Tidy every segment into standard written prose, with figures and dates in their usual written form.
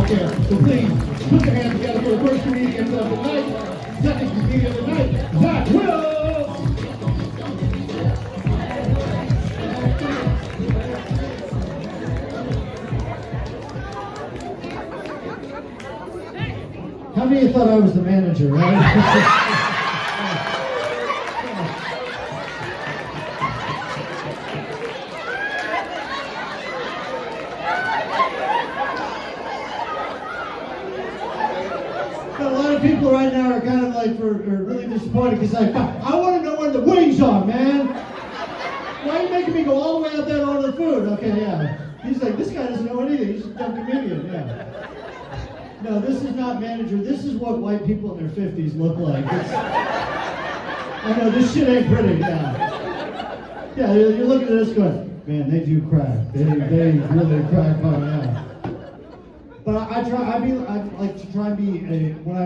out there. So please, put your hands together for the first comedian of the night, second comedian of the night, Zach Wilks! How many of you thought I was the manager, right? People right now are kind of like are really disappointed because I want to know where the wings are, man. Why are you making me go all the way out there to order the food? Okay, yeah. He's like, this guy doesn't know anything. He's a dumb comedian, yeah. No, this is not manager. This is what white people in their 50s look like. I know, this shit ain't pretty, yeah. Yeah, you're looking at this going, man, they do crack. They really crack on, yeah. But I like to try and be, when I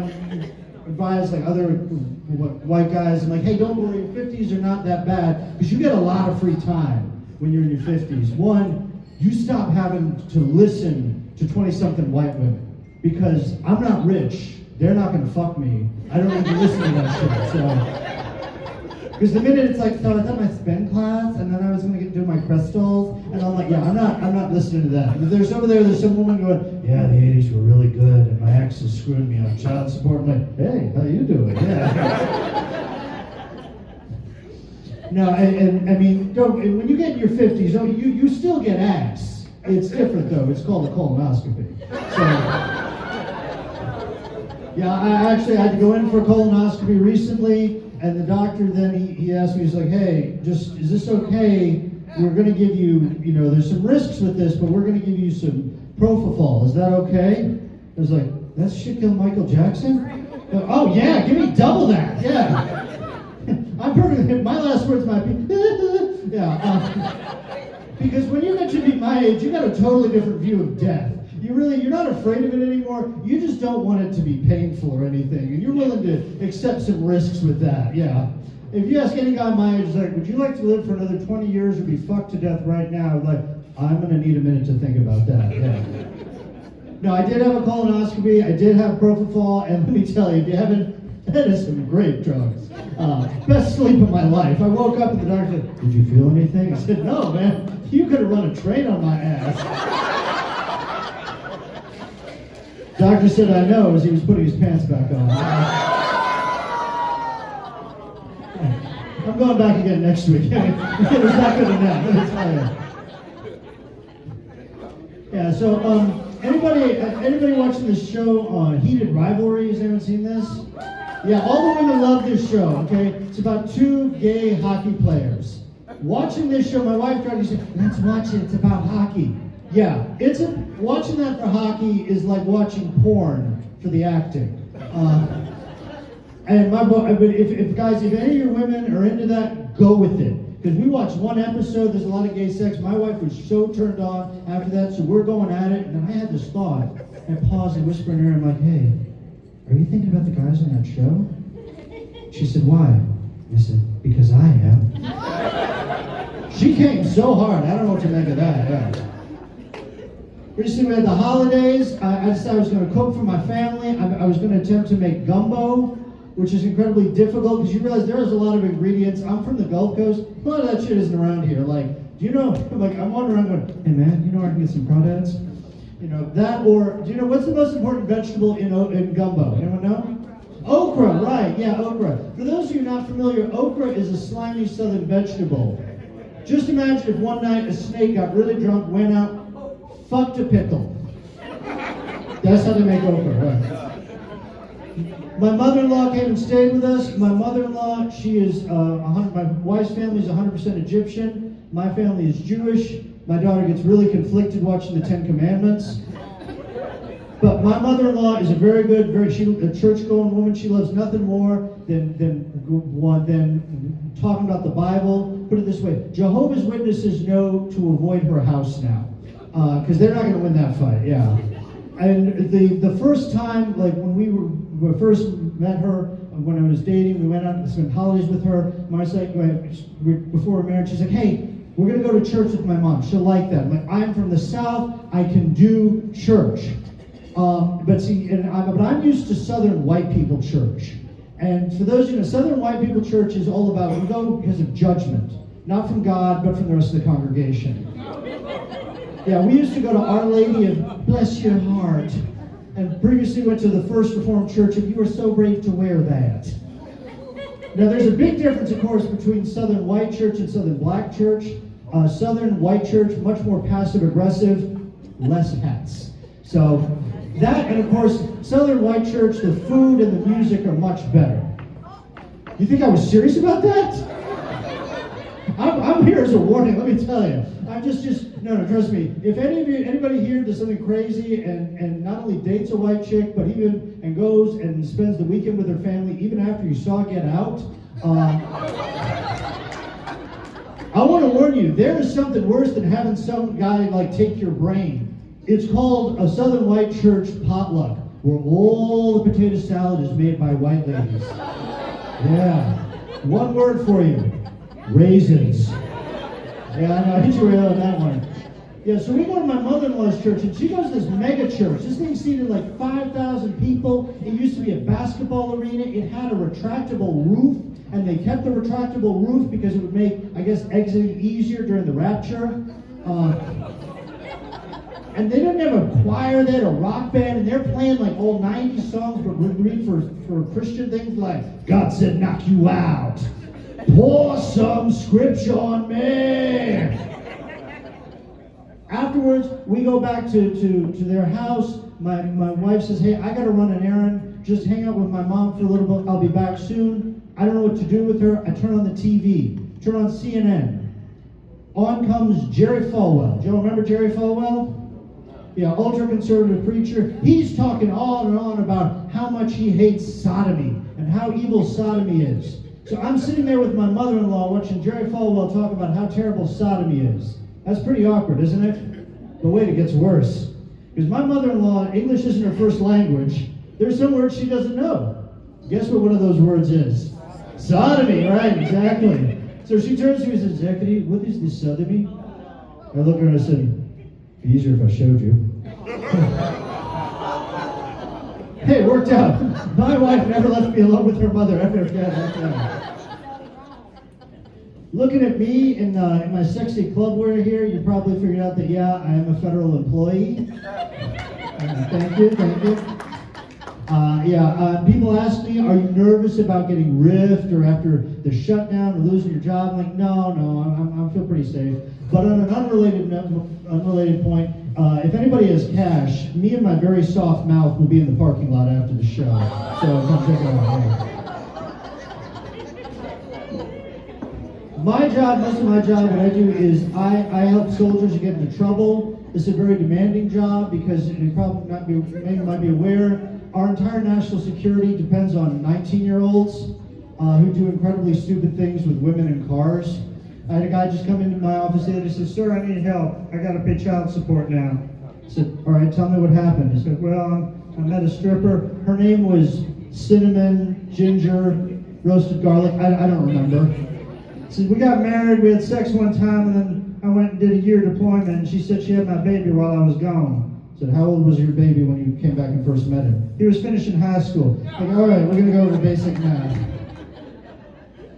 advise like other white guys, I'm like, hey, don't worry, your 50s are not that bad, because you get a lot of free time when you're in your 50s. One, you stop having to listen to 20-something white women, because I'm not rich, they're not going to fuck me, I don't need to listen to that shit, so. Because the minute it's like, so I was at my spin class, and then I was going to do my crystals, and I'm like, yeah, I'm not listening to that. There's some woman going, yeah, the 80s were really good, and my ex is screwing me on child support. I'm like, hey, how you doing? Yeah. No, and I mean, when you get in your 50s, you still get ass. It's different though. It's called a colonoscopy. So, yeah, I actually had to go in for a colonoscopy recently. And the doctor then, he asked me, he's like, hey, is this okay? We're going to give you, there's some risks with this, but we're going to give you some propofol. Is that okay? I was like, that shit kill Michael Jackson? Oh, yeah, give me double that, yeah. I'm perfect. My last words might be, yeah. Because when you get to be my age, you got a totally different view of death. You're not afraid of it anymore. You just don't want it to be painful or anything. And you're willing to accept some risks with that, yeah. If you ask any guy my age, like, would you like to live for another 20 years or be fucked to death right now? Like, I'm going to need a minute to think about that, yeah. No, I did have a colonoscopy. I did have propofol. And let me tell you, if you haven't, that is some great drugs. Best sleep of my life. I woke up and the doctor said, did you feel anything? I said, no, man. You could have run a train on my ass. Doctor said I know as he was putting his pants back on. I'm going back again next week. It was not good enough. Yeah, so anybody watching this show, Heated Rivalries, haven't seen this? Yeah, all the women love this show, okay? It's about two gay hockey players. Watching this show, my wife tried to say, let's watch it, it's about hockey. Yeah, watching that for hockey is like watching porn for the acting. And if any of your women are into that, go with it. Because we watched one episode, there's a lot of gay sex. My wife was so turned on after that, so we're going at it. And then I had this thought. I paused and whispered in her, I'm like, hey, are you thinking about the guys on that show? She said, why? I said, because I am. She came so hard, I don't know what to make of that. Yeah. Recently we had the holidays. I decided I was going to cook for my family. I was going to attempt to make gumbo, which is incredibly difficult because you realize there's a lot of ingredients. I'm from the Gulf Coast. A lot of that shit isn't around here. Like, do you know, like I'm wandering around going, hey man, you know where I can get some crawdads? That, or do you know what's the most important vegetable in gumbo? Anyone know? Okra, right, yeah, okra. For those of you not familiar, okra is a slimy southern vegetable. Just imagine if one night a snake got really drunk, went out, fucked a pickle. That's how they make okra, right? My mother-in-law came and stayed with us. My mother-in-law, she is, my wife's family is 100% Egyptian. My family is Jewish. My daughter gets really conflicted watching the Ten Commandments. But my mother-in-law is a very good, a church-going woman. She loves nothing more than talking about the Bible. Put it this way, Jehovah's Witnesses know to avoid her house now. Because they're not going to win that fight, yeah. And the first time, like when we first met her, when I was dating, we went out and spent holidays with her. My wife's like, before we're married, she's like, hey, we're going to go to church with my mom. She'll like that. I'm like, I'm from the South. I can do church. But see, but I'm used to Southern white people church. And for those Southern white people church is all about, we go because of judgment. Not from God, but from the rest of the congregation. Yeah, we used to go to Our Lady of Bless Your Heart. And previously went to the First Reformed Church, and you were so brave to wear that. Now, there's a big difference, of course, between Southern white church and Southern black church. Southern white church, much more passive-aggressive, less hats. So, that, and of course, Southern white church, the food and the music are much better. You think I was serious about that? I'm here as a warning, let me tell you. I'm no, trust me. If anybody here does something crazy and not only dates a white chick, but and goes and spends the weekend with her family, even after you saw Get Out, I want to warn you, there is something worse than having some guy take your brain. It's called a Southern white church potluck, where all the potato salad is made by white ladies. Yeah. One word for you. Raisins. Yeah, I know, I hit you right on that one. Yeah, so we go to my mother-in-law's church, and she goes to this mega church. This thing seated 5,000 people. It used to be a basketball arena. It had a retractable roof, and they kept the retractable roof because it would make, I guess, exiting easier during the rapture. And they didn't have a choir, they had a rock band, and they're playing old 90s songs, but read for Christian things like, God said knock you out. Pour some scripture on me. Afterwards, we go back to their house. My wife says, hey, I got to run an errand. Just hang out with my mom for a little bit. I'll be back soon. I don't know what to do with her. I turn on the TV. Turn on CNN. On comes Jerry Falwell. Do you remember Jerry Falwell? Yeah, ultra-conservative preacher. He's talking on and on about how much he hates sodomy and how evil sodomy is. So I'm sitting there with my mother-in-law watching Jerry Falwell talk about how terrible sodomy is. That's pretty awkward, isn't it? But wait, it gets worse. Because my mother-in-law, English isn't her first language. There's some words she doesn't know. Guess what one of those words is? Sodomy, right, exactly. So she turns to me and says, Zachary, what is this sodomy? I look at her and I said, it'd be easier if I showed you. Hey, it worked out. My wife never left me alone with her mother ever again. Looking at me in my sexy club wear here, you probably figured out that, yeah, I am a federal employee. Thank you. People ask me, are you nervous about getting riffed or after the shutdown or losing your job? I'm like, no, I feel pretty safe. But on an unrelated point, if anybody has cash, me and my very soft mouth will be in the parking lot after the show. So come check it out. Most of my job, what I do is I help soldiers get into trouble. This is a very demanding job because you maybe might be aware, our entire national security depends on 19-year-olds who do incredibly stupid things with women in cars. I had a guy just come into my office the other day and said, sir, I need help. I got to pay child support now. I said, all right, tell me what happened. He said, well, I met a stripper. Her name was Cinnamon, Ginger, Roasted Garlic. I don't remember. He said, we got married, we had sex one time, and then I went and did a year deployment, and she said she had my baby while I was gone. I said, how old was your baby when you came back and first met him? He was finishing high school. Like, all right, we're going to go over basic math.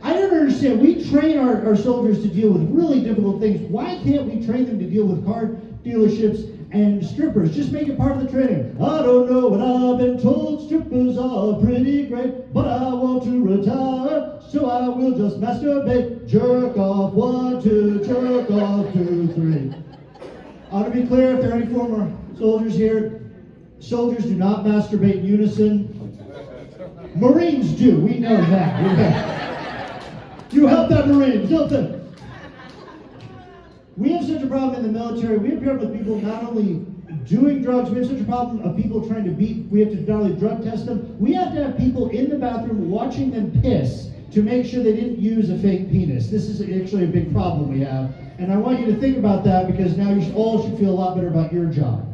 I don't understand. We train our soldiers to deal with really difficult things. Why can't we train them to deal with car dealerships and strippers? Just make it part of the training. I don't know, but I've been told strippers are pretty great, but I want to retire, so I will just masturbate. Jerk off 1, 2, jerk off 2, 3. I want to be clear, if there are any former soldiers here, soldiers do not masturbate in unison. Marines do. We know that. You help that Marine. Help them. We have such a problem in the military. We have a problem with people not only doing drugs, we have such a problem of people trying to we have to not only drug test them, we have to have people in the bathroom watching them piss to make sure they didn't use a fake penis. This is actually a big problem we have. And I want you to think about that because now you all should feel a lot better about your job.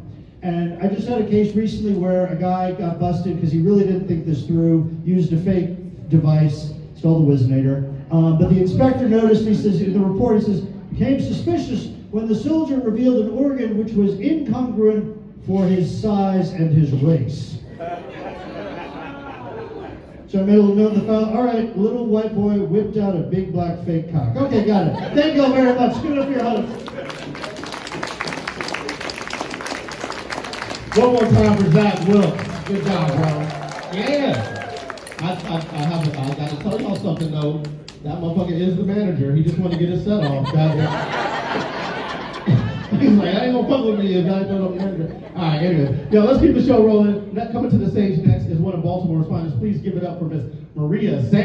And I just had a case recently where a guy got busted because he really didn't think this through, used a fake device, it's called a Wizinator. But the inspector noticed, he says, in the report, he says, became suspicious when the soldier revealed an organ which was incongruent for his size and his race. So I made a little note of the file. All right, little white boy whipped out a big black fake cock. Okay, got it. Thank you all very much. Give it up for your host. One more time for Zach Wilks. Good job, bro. Yeah. I got to tell y'all something, though. That motherfucker is the manager. He just wanted to get his set off. He's like, I ain't gonna fuck with me if I don't manager. All right, anyway. Yo, let's keep the show rolling. Coming to the stage next is one of Baltimore's finest. Please give it up for Miss Maria Sam.